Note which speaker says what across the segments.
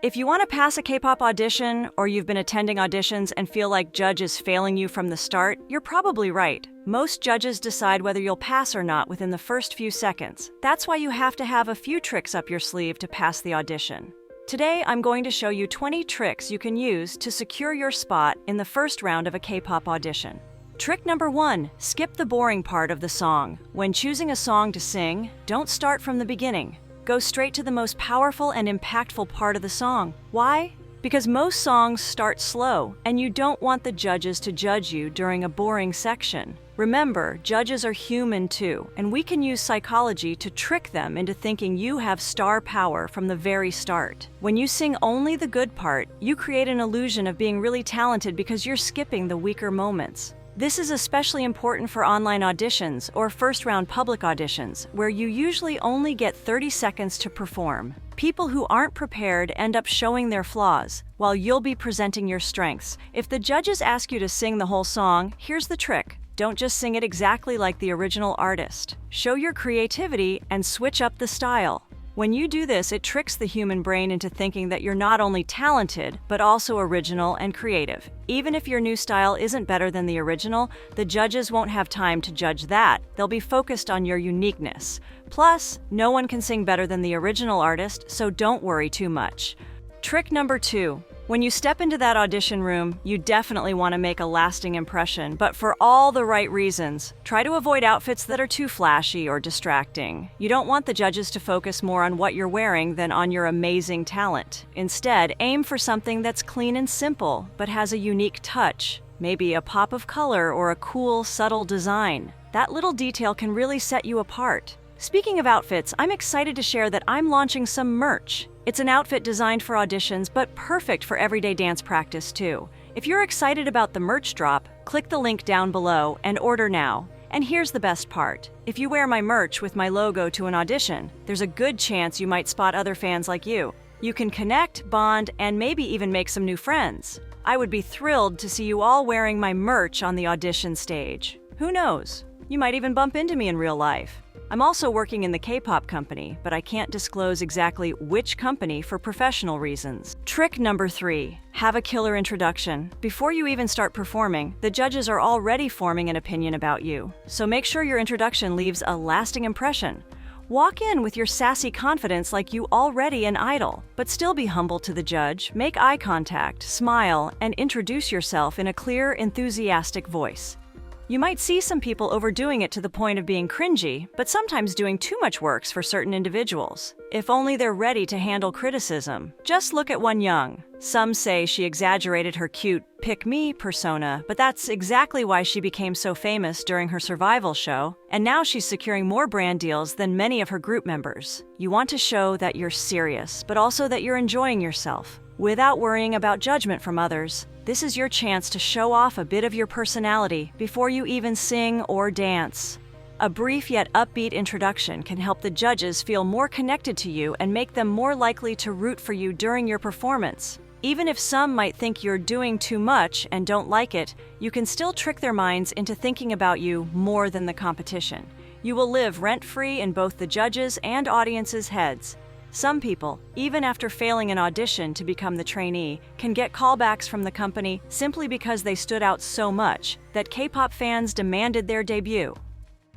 Speaker 1: If you want to pass a K-pop audition, or you've been attending auditions and feel like judges failing you from the start, you're probably right. Most judges decide whether you'll pass or not within the first few seconds. That's why you have to have a few tricks up your sleeve to pass the audition. Today, I'm going to show you 20 tricks you can use to secure your spot in the first round of a K-pop audition. Trick number 1, skip the boring part of the song. When choosing a song to sing, don't start from the beginning. Go straight to the most powerful and impactful part of the song. Why? Because most songs start slow, and you don't want the judges to judge you during a boring section. Remember, judges are human too, and we can use psychology to trick them into thinking you have star power from the very start. When you sing only the good part, you create an illusion of being really talented because you're skipping the weaker moments. This is especially important for online auditions or first-round public auditions, where you usually only get 30 seconds to perform. People who aren't prepared end up showing their flaws, while you'll be presenting your strengths. If the judges ask you to sing the whole song, here's the trick. Don't just sing it exactly like the original artist. Show your creativity and switch up the style. When you do this, it tricks the human brain into thinking that you're not only talented, but also original and creative. Even if your new style isn't better than the original, the judges won't have time to judge that. They'll be focused on your uniqueness. Plus, no one can sing better than the original artist, so don't worry too much. Trick number 2. When you step into that audition room, you definitely want to make a lasting impression, but for all the right reasons. Try to avoid outfits that are too flashy or distracting. You don't want the judges to focus more on what you're wearing than on your amazing talent. Instead, aim for something that's clean and simple, but has a unique touch. Maybe a pop of color or a cool, subtle design. That little detail can really set you apart. Speaking of outfits, I'm excited to share that I'm launching some merch. It's an outfit designed for auditions, but perfect for everyday dance practice too. If you're excited about the merch drop, click the link down below and order now. And here's the best part. If you wear my merch with my logo to an audition, there's a good chance you might spot other fans like you. You can connect, bond, and maybe even make some new friends. I would be thrilled to see you all wearing my merch on the audition stage. Who knows? You might even bump into me in real life. I'm also working in the K-pop company, but I can't disclose exactly which company for professional reasons. Trick number 3, have a killer introduction. Before you even start performing, the judges are already forming an opinion about you. So make sure your introduction leaves a lasting impression. Walk in with your sassy confidence like you already an idol, but still be humble to the judge, make eye contact, smile, and introduce yourself in a clear, enthusiastic voice. You might see some people overdoing it to the point of being cringy, but sometimes doing too much works for certain individuals. If only they're ready to handle criticism. Just look at Won Young. Some say she exaggerated her cute pick-me persona, but that's exactly why she became so famous during her survival show, and now she's securing more brand deals than many of her group members. You want to show that you're serious, but also that you're enjoying yourself, without worrying about judgment from others. This is your chance to show off a bit of your personality before you even sing or dance. A brief yet upbeat introduction can help the judges feel more connected to you and make them more likely to root for you during your performance. Even if some might think you're doing too much and don't like it, you can still trick their minds into thinking about you more than the competition. You will live rent-free in both the judges' and audience's heads. Some people, even after failing an audition to become the trainee, can get callbacks from the company simply because they stood out so much that K-pop fans demanded their debut.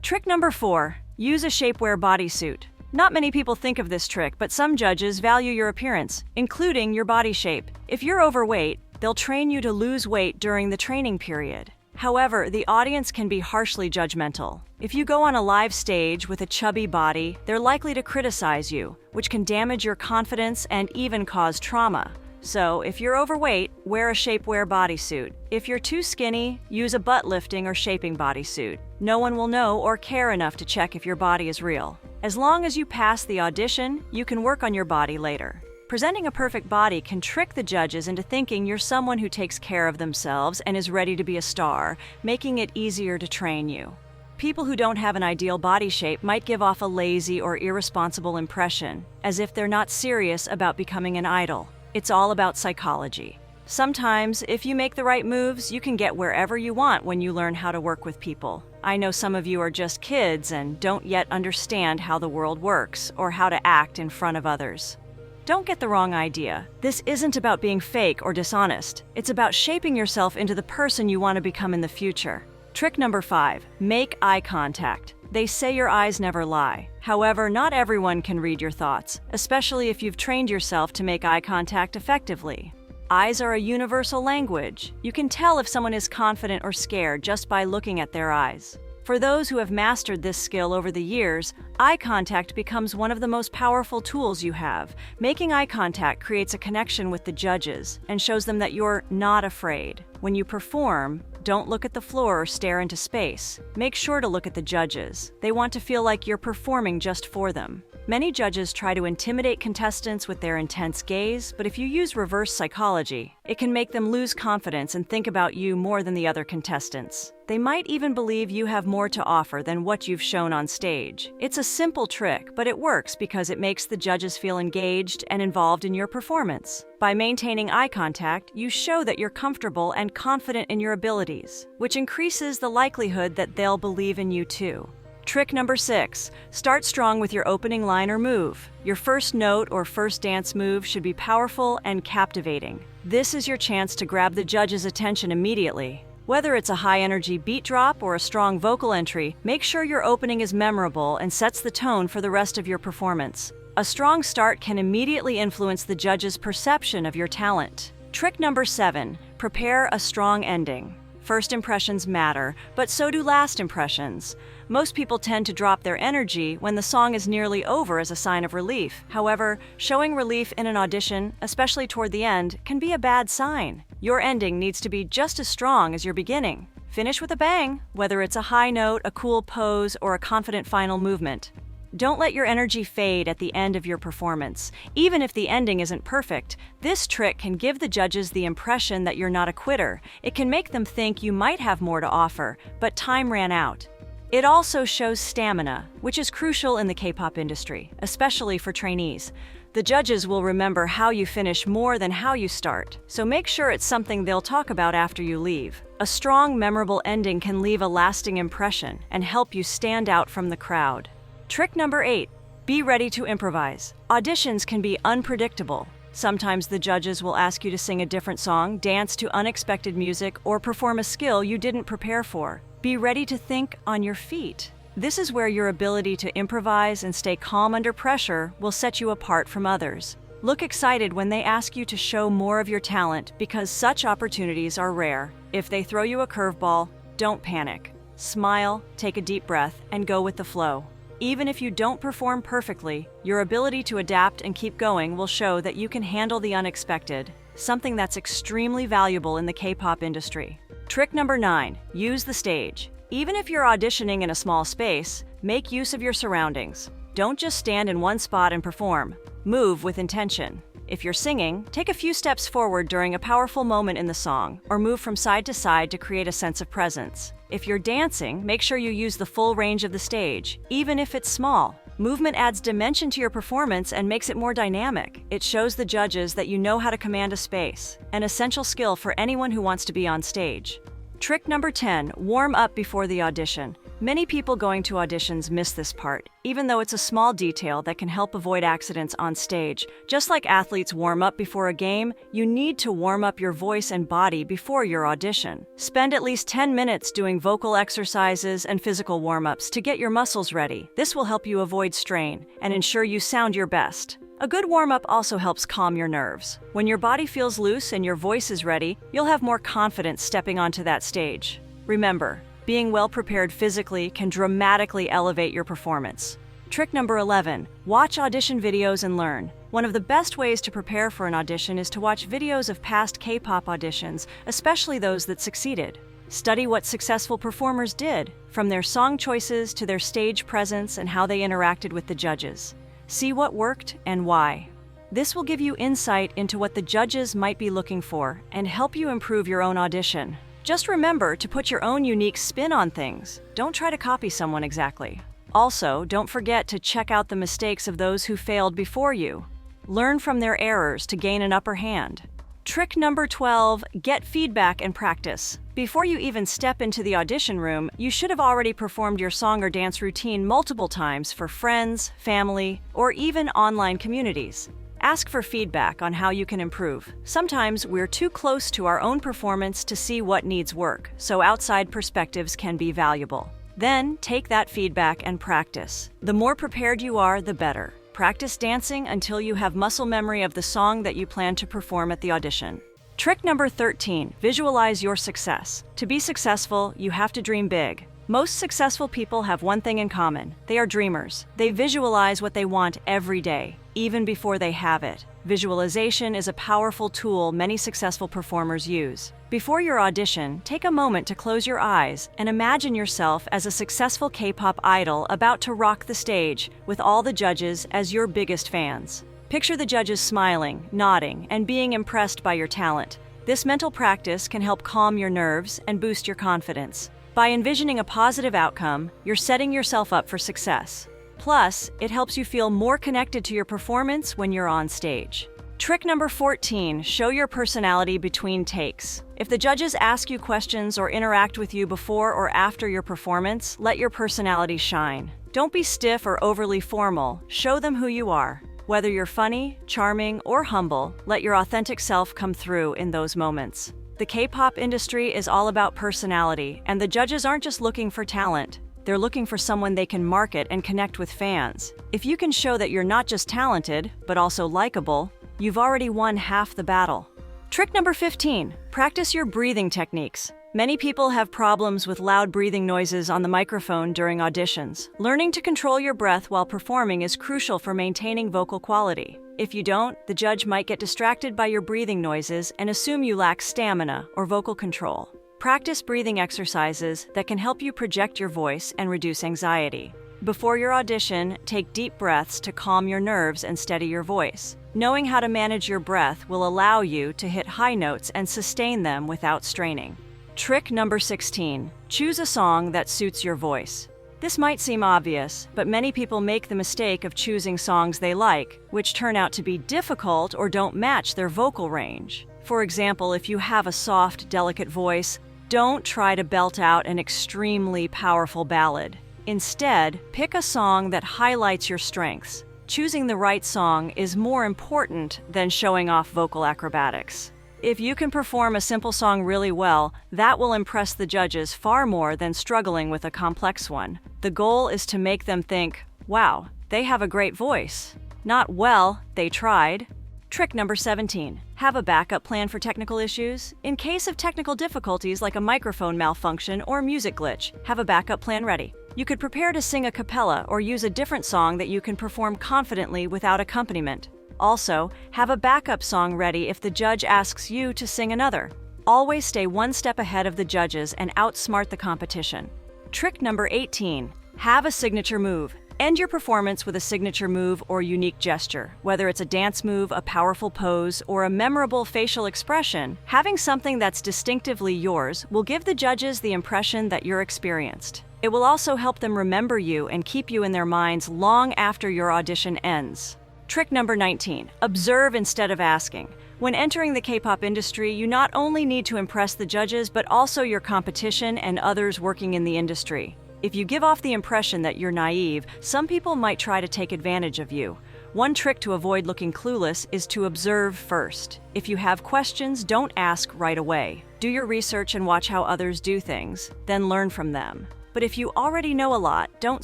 Speaker 1: Trick number 4, use a shapewear bodysuit. Not many people think of this trick, but some judges value your appearance, including your body shape. If you're overweight, they'll train you to lose weight during the training period. However, the audience can be harshly judgmental. If you go on a live stage with a chubby body, they're likely to criticize you, which can damage your confidence and even cause trauma. So, if you're overweight, wear a shapewear bodysuit. If you're too skinny, use a butt-lifting or shaping bodysuit. No one will know or care enough to check if your body is real. As long as you pass the audition, you can work on your body later. Presenting a perfect body can trick the judges into thinking you're someone who takes care of themselves and is ready to be a star, making it easier to train you. People who don't have an ideal body shape might give off a lazy or irresponsible impression, as if they're not serious about becoming an idol. It's all about psychology. Sometimes, if you make the right moves, you can get wherever you want when you learn how to work with people. I know some of you are just kids and don't yet understand how the world works or how to act in front of others. Don't get the wrong idea. This isn't about being fake or dishonest. It's about shaping yourself into the person you want to become in the future. Trick number 5, make eye contact. They say your eyes never lie. However, not everyone can read your thoughts, especially if you've trained yourself to make eye contact effectively. Eyes are a universal language. You can tell if someone is confident or scared just by looking at their eyes. For those who have mastered this skill over the years, eye contact becomes one of the most powerful tools you have. Making eye contact creates a connection with the judges and shows them that you're not afraid. When you perform, don't look at the floor or stare into space. Make sure to look at the judges. They want to feel like you're performing just for them. Many judges try to intimidate contestants with their intense gaze, but if you use reverse psychology, it can make them lose confidence and think about you more than the other contestants. They might even believe you have more to offer than what you've shown on stage. It's a simple trick, but it works because it makes the judges feel engaged and involved in your performance. By maintaining eye contact, you show that you're comfortable and confident in your abilities, which increases the likelihood that they'll believe in you too. Trick number 6, start strong with your opening line or move. Your first note or first dance move should be powerful and captivating. This is your chance to grab the judge's attention immediately. Whether it's a high-energy beat drop or a strong vocal entry, make sure your opening is memorable and sets the tone for the rest of your performance. A strong start can immediately influence the judge's perception of your talent. Trick number 7, prepare a strong ending. First impressions matter, but so do last impressions. Most people tend to drop their energy when the song is nearly over as a sign of relief. However, showing relief in an audition, especially toward the end, can be a bad sign. Your ending needs to be just as strong as your beginning. Finish with a bang, whether it's a high note, a cool pose, or a confident final movement. Don't let your energy fade at the end of your performance. Even if the ending isn't perfect, this trick can give the judges the impression that you're not a quitter. It can make them think you might have more to offer, but time ran out. It also shows stamina, which is crucial in the K-pop industry, especially for trainees. The judges will remember how you finish more than how you start, so make sure it's something they'll talk about after you leave. A strong, memorable ending can leave a lasting impression and help you stand out from the crowd. Trick number 8, be ready to improvise. Auditions can be unpredictable. Sometimes the judges will ask you to sing a different song, dance to unexpected music, or perform a skill you didn't prepare for. Be ready to think on your feet. This is where your ability to improvise and stay calm under pressure will set you apart from others. Look excited when they ask you to show more of your talent because such opportunities are rare. If they throw you a curveball, don't panic. Smile, take a deep breath, and go with the flow. Even if you don't perform perfectly, your ability to adapt and keep going will show that you can handle the unexpected, something that's extremely valuable in the K-pop industry. Trick number 9, use the stage. Even if you're auditioning in a small space, make use of your surroundings. Don't just stand in one spot and perform. Move with intention. If you're singing, take a few steps forward during a powerful moment in the song, or move from side to side to create a sense of presence. If you're dancing, make sure you use the full range of the stage, even if it's small. Movement adds dimension to your performance and makes it more dynamic. It shows the judges that you know how to command a space, an essential skill for anyone who wants to be on stage. Trick number 10, warm up before the audition. Many people going to auditions miss this part, even though it's a small detail that can help avoid accidents on stage. Just like athletes warm up before a game, you need to warm up your voice and body before your audition. Spend at least 10 minutes doing vocal exercises and physical warm-ups to get your muscles ready. This will help you avoid strain and ensure you sound your best. A good warm-up also helps calm your nerves. When your body feels loose and your voice is ready, you'll have more confidence stepping onto that stage. Remember, being well prepared physically can dramatically elevate your performance. Trick number 11, watch audition videos and learn. One of the best ways to prepare for an audition is to watch videos of past K-pop auditions, especially those that succeeded. Study what successful performers did, from their song choices to their stage presence and how they interacted with the judges. See what worked and why. This will give you insight into what the judges might be looking for and help you improve your own audition. Just remember to put your own unique spin on things. Don't try to copy someone exactly. Also, don't forget to check out the mistakes of those who failed before you. Learn from their errors to gain an upper hand. Trick number 12, get feedback and practice. Before you even step into the audition room, you should have already performed your song or dance routine multiple times for friends, family, or even online communities. Ask for feedback on how you can improve. Sometimes we're too close to our own performance to see what needs work, so outside perspectives can be valuable. Then, take that feedback and practice. The more prepared you are, the better. Practice dancing until you have muscle memory of the song that you plan to perform at the audition. Trick number 13, visualize your success. To be successful, you have to dream big. Most successful people have one thing in common. They are dreamers. They visualize what they want every day, even before they have it. Visualization is a powerful tool many successful performers use. Before your audition, take a moment to close your eyes and imagine yourself as a successful K-pop idol about to rock the stage with all the judges as your biggest fans. Picture the judges smiling, nodding, and being impressed by your talent. This mental practice can help calm your nerves and boost your confidence. By envisioning a positive outcome, you're setting yourself up for success. Plus, it helps you feel more connected to your performance when you're on stage. Trick number 14, show your personality between takes. If the judges ask you questions or interact with you before or after your performance, let your personality shine. Don't be stiff or overly formal. Show them who you are. Whether you're funny, charming, or humble, let your authentic self come through in those moments. The K-pop industry is all about personality, and the judges aren't just looking for talent. They're looking for someone they can market and connect with fans. If you can show that you're not just talented, but also likable, you've already won half the battle. Trick number 15, practice your breathing techniques. Many people have problems with loud breathing noises on the microphone during auditions. Learning to control your breath while performing is crucial for maintaining vocal quality. If you don't, the judge might get distracted by your breathing noises and assume you lack stamina or vocal control. Practice breathing exercises that can help you project your voice and reduce anxiety. Before your audition, take deep breaths to calm your nerves and steady your voice. Knowing how to manage your breath will allow you to hit high notes and sustain them without straining. Trick number 16, choose a song that suits your voice. This might seem obvious, but many people make the mistake of choosing songs they like, which turn out to be difficult or don't match their vocal range. For example, if you have a soft, delicate voice, don't try to belt out an extremely powerful ballad. Instead, pick a song that highlights your strengths. Choosing the right song is more important than showing off vocal acrobatics. If you can perform a simple song really well, that will impress the judges far more than struggling with a complex one. The goal is to make them think, wow, they have a great voice. Not, well, they tried. Trick number 17, have a backup plan for technical issues. In case of technical difficulties like a microphone malfunction or music glitch, have a backup plan ready. You could prepare to sing a cappella or use a different song that you can perform confidently without accompaniment. Also, have a backup song ready if the judge asks you to sing another. Always stay one step ahead of the judges and outsmart the competition. Trick number 18, have a signature move. End your performance with a signature move or unique gesture. Whether it's a dance move, a powerful pose, or a memorable facial expression, having something that's distinctively yours will give the judges the impression that you're experienced. It will also help them remember you and keep you in their minds long after your audition ends. Trick number 19, observe instead of asking. When entering the K-pop industry, you not only need to impress the judges, but also your competition and others working in the industry. If you give off the impression that you're naive, some people might try to take advantage of you. One trick to avoid looking clueless is to observe first. If you have questions, don't ask right away. Do your research and watch how others do things, then learn from them. But if you already know a lot, don't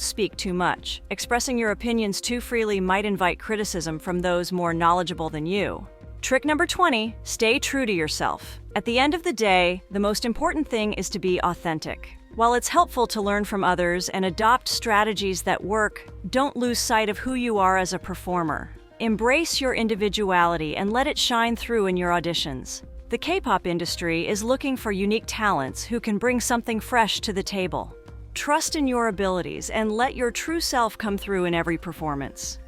Speaker 1: speak too much. Expressing your opinions too freely might invite criticism from those more knowledgeable than you. Trick number 20, stay true to yourself. At the end of the day, the most important thing is to be authentic. While it's helpful to learn from others and adopt strategies that work, don't lose sight of who you are as a performer. Embrace your individuality and let it shine through in your auditions. The K-pop industry is looking for unique talents who can bring something fresh to the table. Trust in your abilities and let your true self come through in every performance.